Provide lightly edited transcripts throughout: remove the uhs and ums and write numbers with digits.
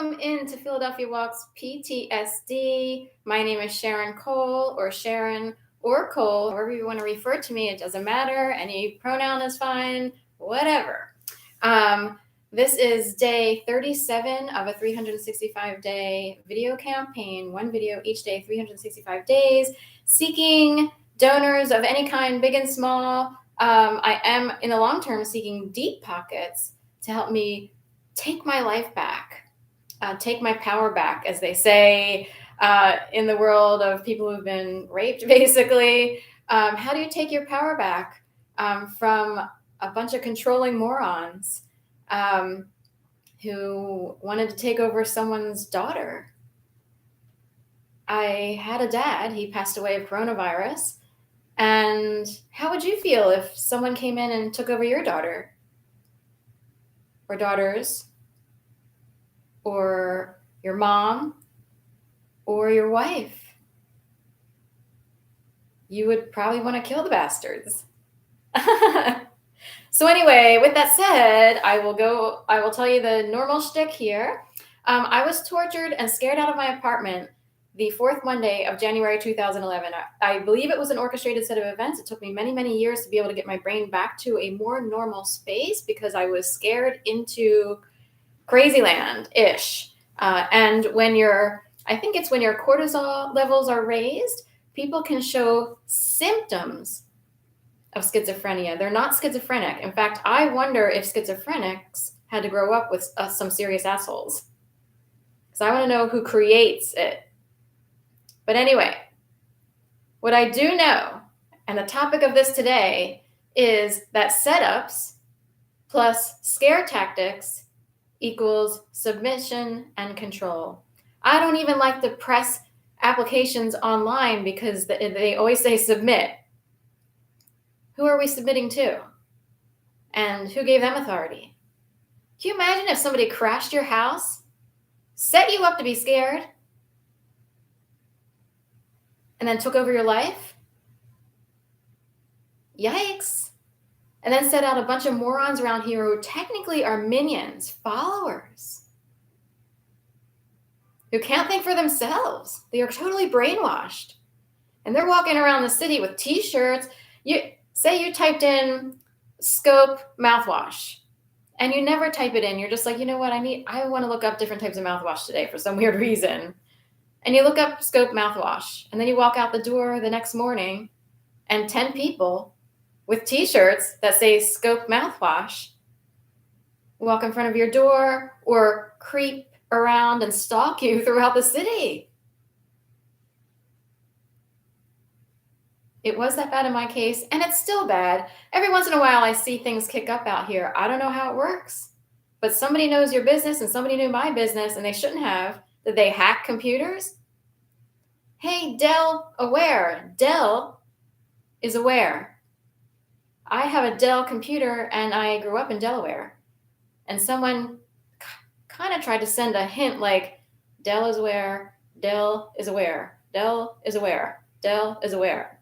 Welcome into Philadelphia Walks PTSD. My name is Sharon Cole, or Cole, however you want to refer to me. It doesn't matter. Any pronoun is fine, whatever. This is day 37 of a 365-day video campaign, one video each day, 365 days, seeking donors of any kind, big and small. I am, in the long term, seeking deep pockets to help me take my life back. Take my power back, as they say in the world of people who've been raped, basically. How do you take your power back from a bunch of controlling morons who wanted to take over someone's daughter? I had a dad. He passed away of coronavirus. And how would you feel if someone came in and took over your daughter or daughters? Or your mom, or your wife? You would probably want to kill the bastards. So anyway, with that said, I will tell you the normal shtick here. I was tortured and scared out of my apartment the fourth Monday of January 2011. I believe it was an orchestrated set of events. It took me many, many years to be able to get my brain back to a more normal space because I was scared into crazy land-ish. And when I think it's when your cortisol levels are raised, people can show symptoms of schizophrenia. They're not schizophrenic. In fact, I wonder if schizophrenics had to grow up with some serious assholes. Because I want to know who creates it. But anyway, what I do know, and the topic of this today, is that setups plus scare tactics equals submission and control. I don't even like to press applications online because they always say submit. Who are we submitting to? And who gave them authority? Can you imagine if somebody crashed your house, set you up to be scared, and then took over your life? Yikes. And then set out a bunch of morons around here who technically are minions, followers, who can't think for themselves. They are totally brainwashed. And they're walking around the city with t-shirts. Say you typed in Scope mouthwash, and you never type it in. You're just like, you know what, I want to look up different types of mouthwash today for some weird reason. And you look up Scope mouthwash, and then you walk out the door the next morning, and 10 people with t-shirts that say Scope mouthwash walk in front of your door or creep around and stalk you throughout the city. It was that bad in my case, and it's still bad. Every once in a while, I see things kick up out here. I don't know how it works, but somebody knows your business and somebody knew my business, and they shouldn't have. Did they hack computers? Hey, Dell aware. Dell is aware. I have a Dell computer, and I grew up in Delaware. And someone kind of tried to send a hint like, Dell is aware, Dell is aware, Dell is aware, Dell is aware.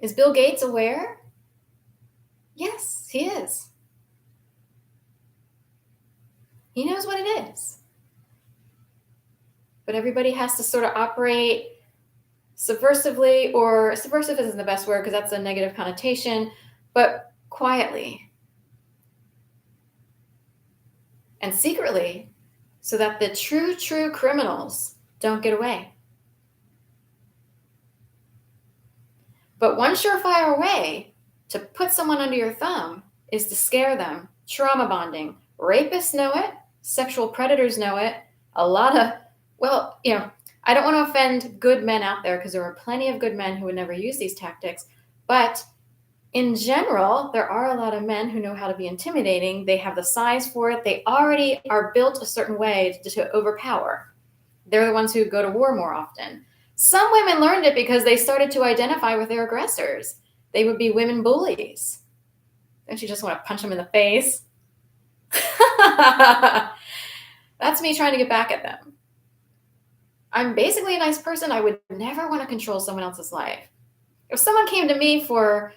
Is Bill Gates aware? Yes, he is. He knows what it is. But everybody has to sort of operate subversively, or subversive isn't the best word because that's a negative connotation, but quietly and secretly, so that the true criminals don't get away. But one surefire way to put someone under your thumb is to scare them. Trauma bonding. Rapists know it. Sexual predators know it. I don't want to offend good men out there because there are plenty of good men who would never use these tactics. But in general, there are a lot of men who know how to be intimidating. They have the size for it. They already are built a certain way to overpower. They're the ones who go to war more often. Some women learned it because they started to identify with their aggressors. They would be women bullies. Don't you just want to punch them in the face? That's me trying to get back at them. I'm basically a nice person. I would never want to control someone else's life. If someone came to me for,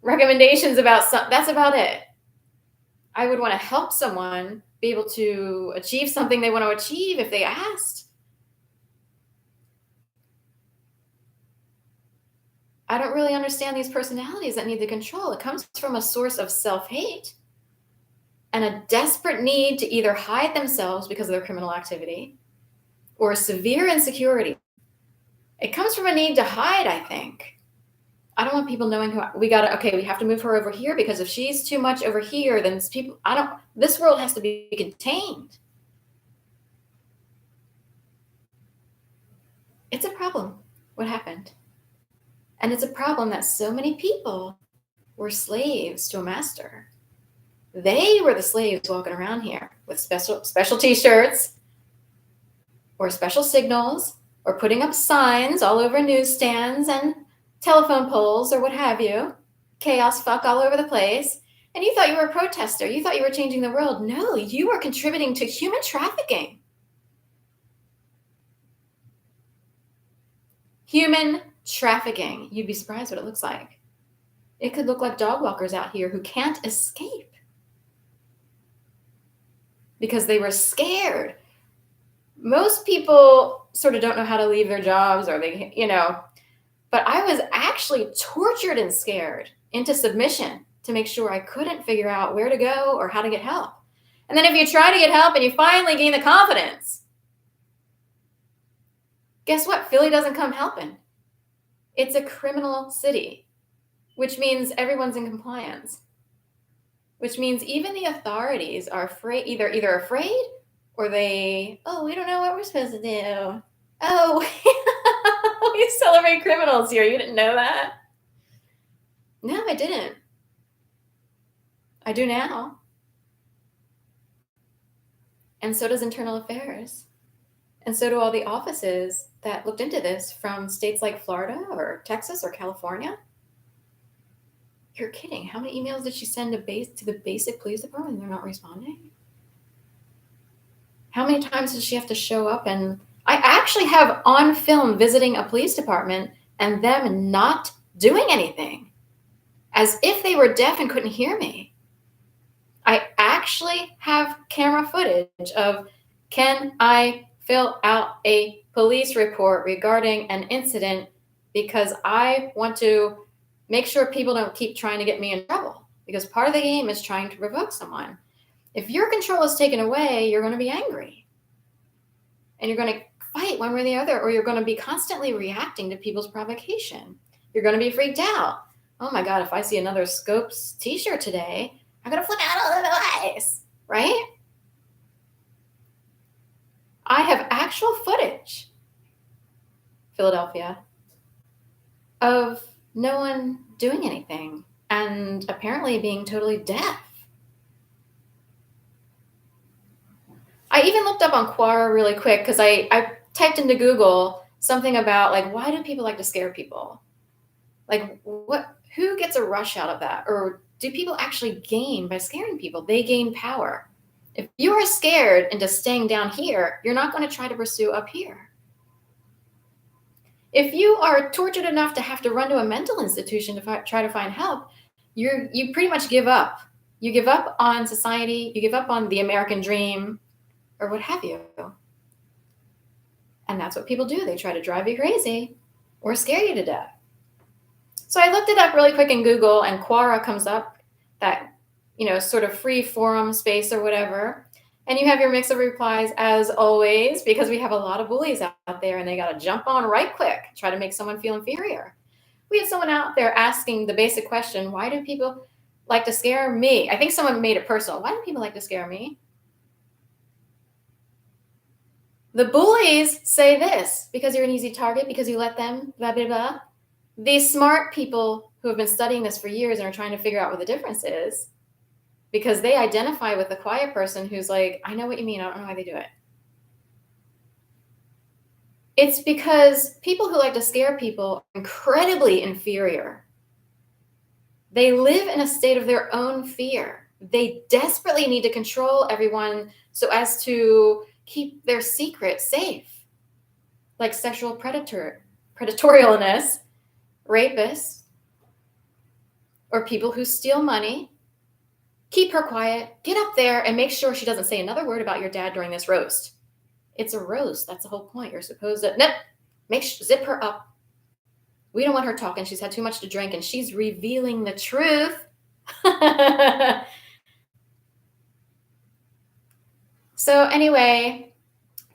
recommendations about something, that's about it. I would want to help someone be able to achieve something they want to achieve if they asked. I don't really understand these personalities that need the control. It comes from a source of self hate and a desperate need to either hide themselves because of their criminal activity or severe insecurity. It comes from a need to hide, I think. I don't want people knowing who we got to, okay, we have to move her over here because if she's too much over here, then this world has to be contained. It's a problem what happened. And it's a problem that so many people were slaves to a master. They were the slaves walking around here with special t-shirts or special signals or putting up signs all over newsstands and telephone poles or what have you. Chaos fuck all over the place. And you thought you were a protester. You thought you were changing the world. No, you were contributing to human trafficking. Human trafficking. You'd be surprised what it looks like. It could look like dog walkers out here who can't escape because they were scared. Most people sort of don't know how to leave their jobs or but I was actually tortured and scared into submission to make sure I couldn't figure out where to go or how to get help. And then if you try to get help and you finally gain the confidence, guess what? Philly doesn't come helping. It's a criminal city, which means everyone's in compliance, which means even the authorities are afraid, either afraid or we don't know what we're supposed to do. Oh, we celebrate criminals here. You didn't know that? No, I didn't. I do now. And so does Internal Affairs. And so do all the offices that looked into this from states like Florida or Texas or California. You're kidding. How many emails did she send to the basic police department and they're not responding? How many times does she have to show up? And I actually have on film visiting a police department and them not doing anything, as if they were deaf and couldn't hear me. I actually have camera footage of, can I fill out a police report regarding an incident because I want to make sure people don't keep trying to get me in trouble, because part of the game is trying to provoke someone. If your control is taken away, you're going to be angry. And you're going to fight one way or the other, or you're going to be constantly reacting to people's provocation. You're going to be freaked out. Oh my God, if I see another Scopes t-shirt today, I'm going to flip out all over the place, right? I have actual footage, Philadelphia, of no one doing anything and apparently being totally deaf. I even looked up on Quora really quick because I typed into Google something about, like, why do people like to scare people? Like, who gets a rush out of that? Or do people actually gain by scaring people? They gain power. If you are scared into staying down here, you're not going to try to pursue up here. If you are tortured enough to have to run to a mental institution to try to find help, you pretty much give up. You give up on society. You give up on the American dream, or what have you. And that's what people do. They try to drive you crazy or scare you to death. So I looked it up really quick in Google, and Quora comes up, that, sort of free forum space or whatever. And you have your mix of replies as always, because we have a lot of bullies out there and they got to jump on right quick, try to make someone feel inferior. We had someone out there asking the basic question, why do people like to scare me? I think someone made it personal. Why do people like to scare me? The bullies say this, because you're an easy target, because you let them, blah, blah, blah. These smart people who have been studying this for years and are trying to figure out what the difference is, because they identify with the quiet person who's like, I know what you mean, I don't know why they do it. It's because people who like to scare people are incredibly inferior. They live in a state of their own fear. They desperately need to control everyone so as to keep their secret safe, like sexual predatorialness, rapists, or people who steal money, Keep her quiet. Get up there and make sure she doesn't say another word about your dad during this roast. It's a roast. That's the whole point. You're supposed to, nope, zip her up. We don't want her talking. She's had too much to drink and she's revealing the truth. So anyway,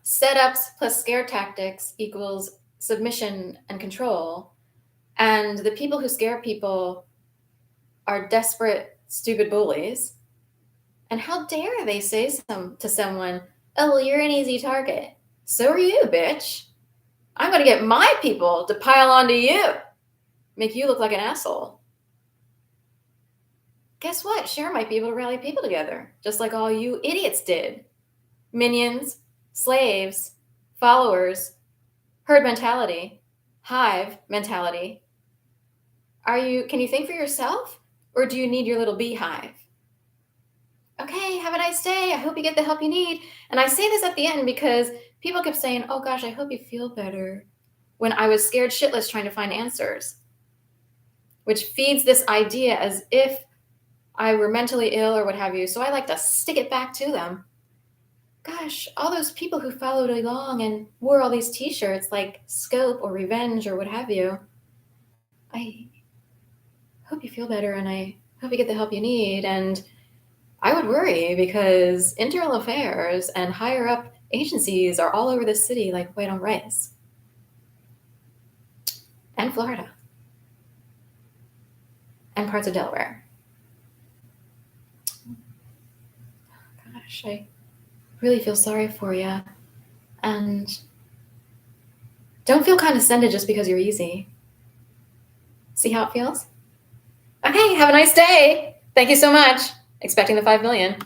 setups plus scare tactics equals submission and control. And the people who scare people are desperate, stupid bullies. And how dare they say to someone, oh, you're an easy target. So are you, bitch. I'm going to get my people to pile onto you. Make you look like an asshole. Guess what? Cher might be able to rally people together, just like all you idiots did. Minions, slaves, followers, herd mentality, hive mentality. Can you think for yourself, or do you need your little beehive? Okay, have a nice day. I hope you get the help you need. And I say this at the end because people kept saying, oh gosh, I hope you feel better, when I was scared shitless trying to find answers, which feeds this idea as if I were mentally ill or what have you. So I like to stick it back to them. Gosh, all those people who followed along and wore all these t-shirts like Scope or Revenge or what have you, I hope you feel better and I hope you get the help you need. And I would worry because internal affairs and higher up agencies are all over the city like white on rice. And Florida. And parts of Delaware. Gosh, I really feel sorry for you. And don't feel condescended just because you're easy. See how it feels? Okay, have a nice day. Thank you so much. Expecting the 5 million.